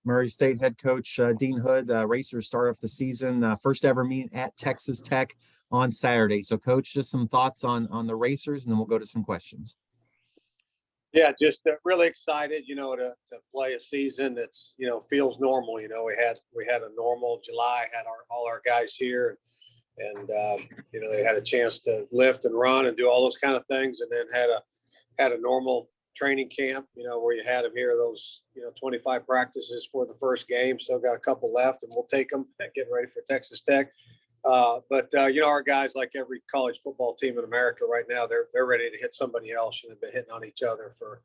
Murray State head coach Dean Hood. Racers start off the season, first ever meet at Texas Tech on Saturday. So, Coach, just some thoughts on the Racers, and then we'll go to some questions. Yeah, just really excited, to play a season that's, feels normal. We had a normal July, had all our guys here, and they had a chance to lift and run and do all those kind of things, and then had a normal training camp, where you had them here, those, 25 practices for the first game. Still got a couple left, and we'll take them, getting ready for Texas Tech. But our guys, like every college football team in America right now, they're ready to hit somebody else, and have been hitting on each other for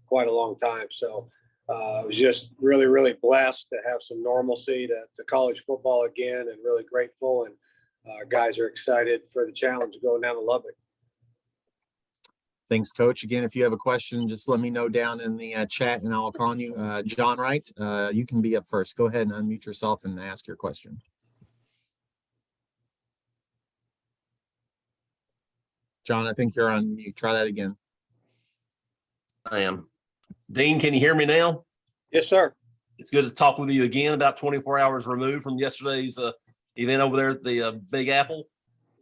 quite a long time. So I was just really, really blessed to have some normalcy to college football again, and really grateful. And our guys are excited for the challenge going down to Lubbock. Thanks, Coach. Again, if you have a question, just let me know down in the chat, and I'll call on you. John Wright, you can be up first. Go ahead and unmute yourself and ask your question. John, I think you're on mute. Try that again. I am. Dean, can you hear me now? Yes, sir. It's good to talk with you again, about 24 hours removed from yesterday's event over there at the Big Apple.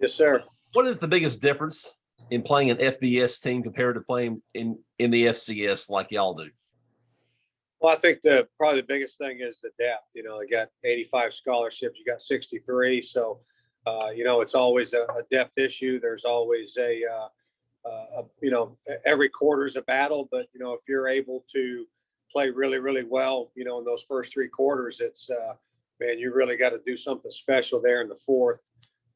Yes, sir. What is the biggest difference in playing an FBS team compared to playing in the FCS like y'all do? Well, I think probably the biggest thing is the depth. They got 85 scholarships. You got 63. So, it's always a depth issue. There's always every quarter is a battle. But, if you're able to play really, really well, in those first three quarters, it's, you really got to do something special there in the fourth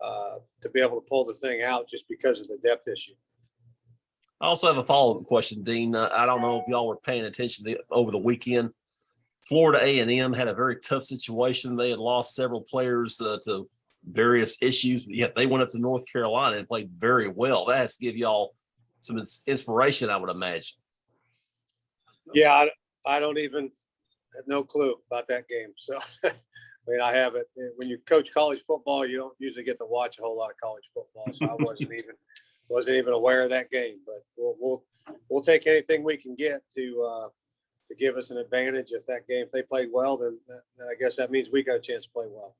to be able to pull the thing out, just because of the depth issue. I also have a follow-up question, Dean. I don't know if y'all were paying attention over the weekend. Florida A&M had a very tough situation. They had lost several players to various issues, but yet they went up to North Carolina and played very well. That has to give y'all some inspiration, I would imagine. Yeah, I don't even have no clue about that game. So, I haven't. When you coach college football, you don't usually get to watch a whole lot of college football. So I wasn't even aware of that game. But we'll take anything we can get to give us an advantage. If they played well, then I guess that means we got a chance to play well.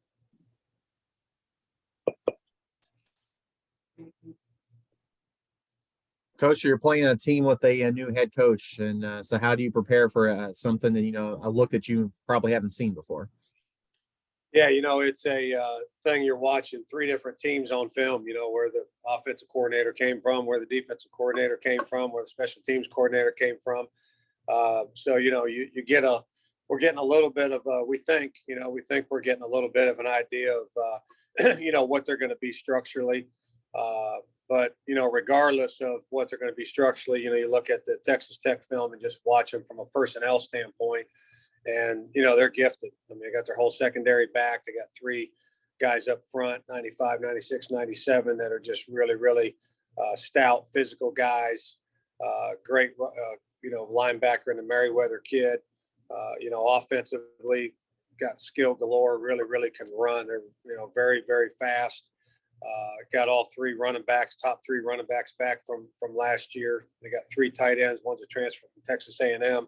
Coach, you're playing a team with a new head coach, and so how do you prepare for something that a look that you probably haven't seen before? Yeah, it's a thing. You're watching three different teams on film. Where the offensive coordinator came from, where the defensive coordinator came from, where the special teams coordinator came from. So we're getting a little bit of we think we're getting a little bit of an idea of what they're going to be structurally. But, regardless of what they're going to be structurally, you look at the Texas Tech film and just watch them from a personnel standpoint, and, they're gifted. They got their whole secondary back. They got three guys up front, 95, 96, 97, that are just really, really stout, physical guys. Great, linebacker in the Merriweather kid. Offensively got skill galore, really, really can run. They're, very, very fast. Got all top three running backs back from last year. They got three tight ends. One's a transfer from Texas A&M.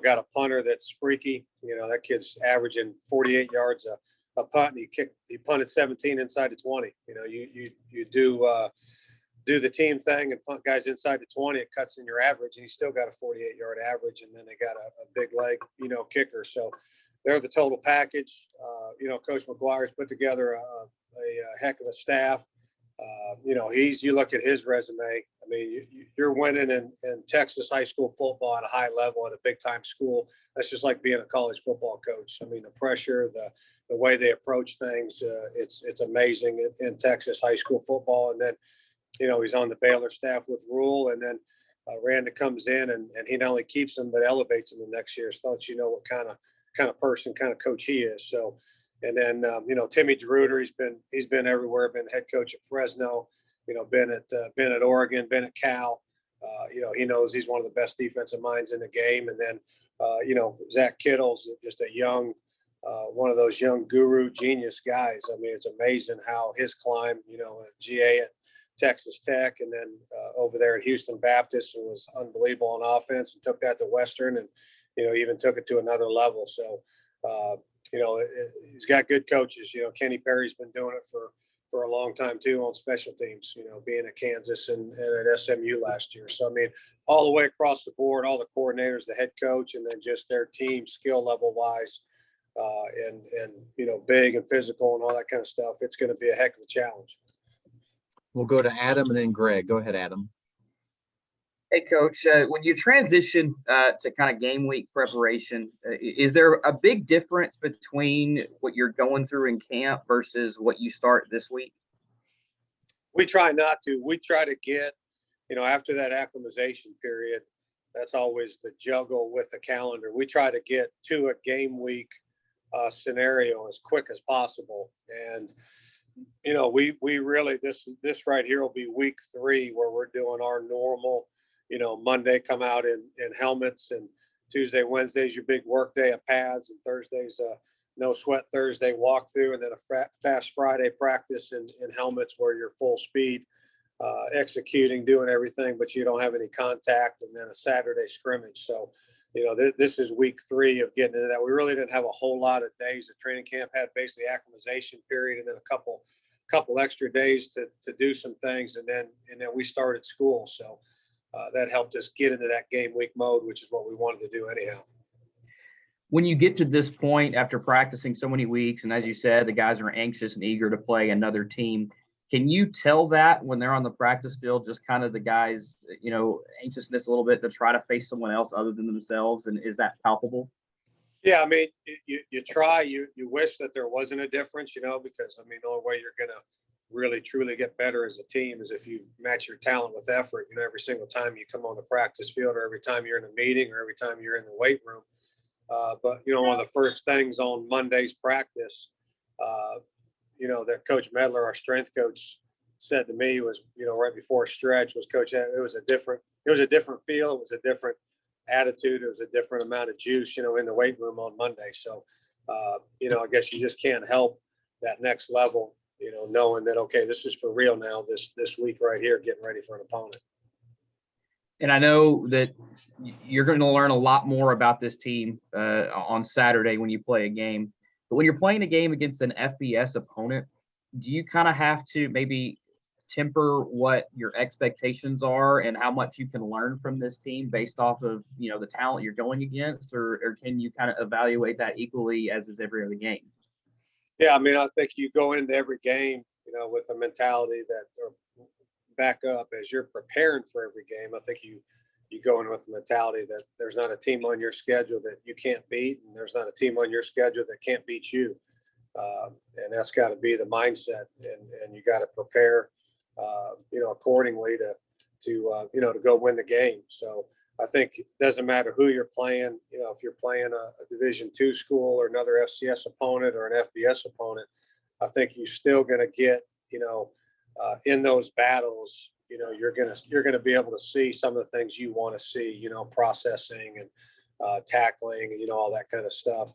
Got a punter that's freaky. That kid's averaging 48 yards a punt, and he punted 17 inside the 20. You do the team thing and punt guys inside the 20. It cuts in your average, and he's still got a 48-yard average. And then they got a big leg, kicker. So they're the total package. Coach McGuire's put together a heck of a staff. You look at his resume. You're winning in Texas high school football at a high level at a big time school. That's just like being a college football coach. The pressure, the way they approach things, it's amazing in Texas high school football. And then, he's on the Baylor staff with Rule, and then Randa comes in and he not only keeps him but elevates him the next year. So that what kind of person, kind of coach he is. So. And then, Timmy DeRuiter, he's been everywhere, been head coach at Fresno, been at Oregon, been at Cal. He knows he's one of the best defensive minds in the game. And then, Zach Kittle's just a young, one of those young guru genius guys. It's amazing how his climb, GA at Texas Tech, and then over there at Houston Baptist, and was unbelievable on offense, and took that to Western. And, even took it to another level. So, he's got good coaches. Kenny Perry's been doing it for a long time too on special teams, being at Kansas and at SMU last year. So, I mean, all the way across the board, all the coordinators, the head coach, and then just their team skill level wise, and big and physical and all that kind of stuff. It's going to be a heck of a challenge. We'll go to Adam and then Greg. Go ahead, Adam. Hey, Coach, when you transition to kind of game week preparation, is there a big difference between what you're going through in camp versus what you start this week? We try not to. We try to get, after that acclimatization period, that's always the juggle with the calendar. We try to get to a game week scenario as quick as possible. And, we really, this right here will be week 3 where we're doing our normal, Monday come out in helmets, and Tuesday, Wednesday's your big work day of pads, and Thursday's no sweat Thursday walkthrough, and then a fast Friday practice in helmets where you're full speed, executing, doing everything, but you don't have any contact, and then a Saturday scrimmage. So, this is week 3 of getting into that. We really didn't have a whole lot of days of training camp, had basically acclimatization period, and then a couple extra days to do some things, and then we started school. So that helped us get into that game week mode, which is what we wanted to do anyhow. When you get to this point after practicing so many weeks, and as you said, the guys are anxious and eager to play another team, can you tell that when they're on the practice field, just kind of the guys, anxiousness a little bit to try to face someone else other than themselves? And is that palpable? Yeah, I mean, you try, you wish that there wasn't a difference, because, I mean, the only way you're going to really truly get better as a team is if you match your talent with effort. Every single time you come on the practice field, or every time you're in a meeting, or every time you're in the weight room. But one of the first things on Monday's practice, that Coach Medler, our strength coach, said to me was, right before a stretch, was, Coach, it was a different feel. It was a different attitude. It was a different amount of juice, in the weight room on Monday. So, I guess you just can't help that next level, knowing that, okay, this is for real now, this week right here, getting ready for an opponent. And I know that you're going to learn a lot more about this team on Saturday when you play a game. But when you're playing a game against an FBS opponent, do you kind of have to maybe temper what your expectations are and how much you can learn from this team based off of, the talent you're going against, or can you kind of evaluate that equally as is every other game? Yeah, I mean, I think you go into every game, with a mentality that, or back up as you're preparing for every game. I think you go in with the mentality that there's not a team on your schedule that you can't beat, and there's not a team on your schedule that can't beat you. And that's got to be the mindset, and you got to prepare, accordingly to go win the game. So I think it doesn't matter who you're playing. If you're playing a Division II school or another FCS opponent or an FBS opponent, I think you're still going to get, in those battles, you're going to be able to see some of the things you want to see, processing and tackling and, all that kind of stuff.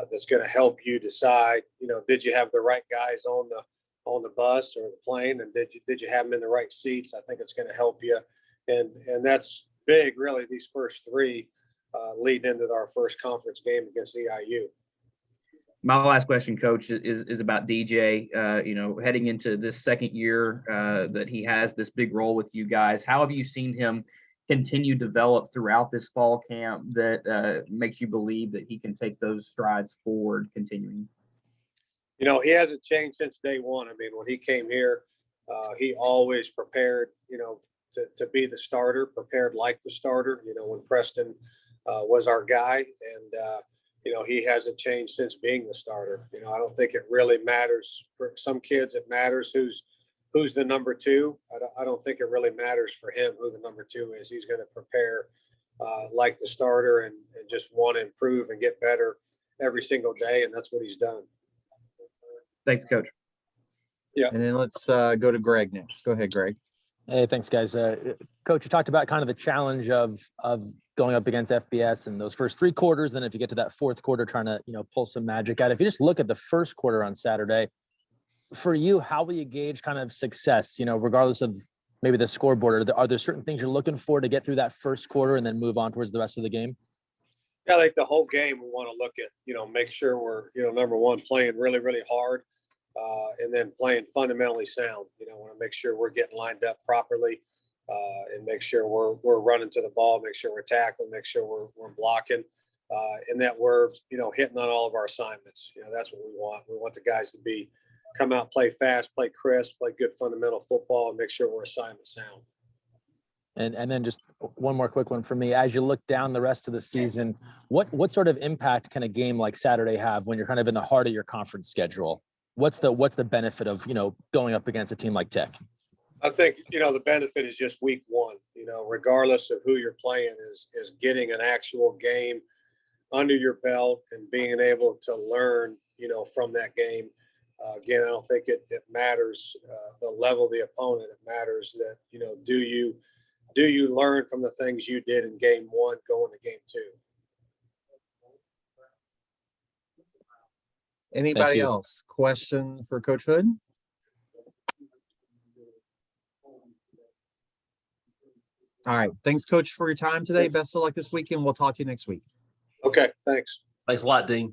That's going to help you decide, did you have the right guys on the bus or the plane, and did you have them in the right seats? I think it's going to help you, and that's big, really. These first 3 leading into our first conference game against EIU. My last question, Coach, is about DJ. Heading into this second year that he has this big role with you guys, how have you seen him continue to develop throughout this fall camp that makes you believe that he can take those strides forward continuing? He hasn't changed since day one. I mean, when he came here, he always prepared, to be the starter, prepared like the starter, when Preston was our guy. And, he hasn't changed since being the starter. I don't think it really matters. For some kids, it matters who's the number 2. I don't think it really matters for him who the number 2 is. He's going to prepare like the starter and just want to improve and get better every single day. And that's what he's done. Thanks, Coach. Yeah. And then let's go to Greg next. Go ahead, Greg. Hey, thanks, guys. Coach, you talked about kind of the challenge of going up against FBS in those first 3 quarters. Then if you get to that 4th quarter, trying to, pull some magic out. If you just look at the first quarter on Saturday, for you, how will you gauge kind of success, regardless of maybe the scoreboard? Are there certain things you're looking for to get through that first quarter and then move on towards the rest of the game? Yeah, I think the whole game we want to look at, make sure we're, number one, playing really, really hard, and then playing fundamentally sound. Want to make sure we're getting lined up properly, and make sure we're running to the ball, make sure we're tackling, make sure we're blocking, and that we're, hitting on all of our assignments. That's what we want. We want the guys to come out, play fast, play crisp, play good fundamental football, and make sure we're assignment sound. And then just one more quick one for me. As you look down the rest of the season, what sort of impact can a game like Saturday have when you're kind of in the heart of your conference schedule? What's the benefit of, going up against a team like Tech? I think, the benefit is just week one, regardless of who you're playing, is getting an actual game under your belt and being able to learn, from that game. Again, I don't think it matters the level of the opponent. It matters that, do you learn from the things you did in game one going to game two? Anybody else? Question for Coach Hood? All right. Thanks, Coach, for your time today. Best of luck this weekend. We'll talk to you next week. Okay, thanks. Thanks a lot, Dean.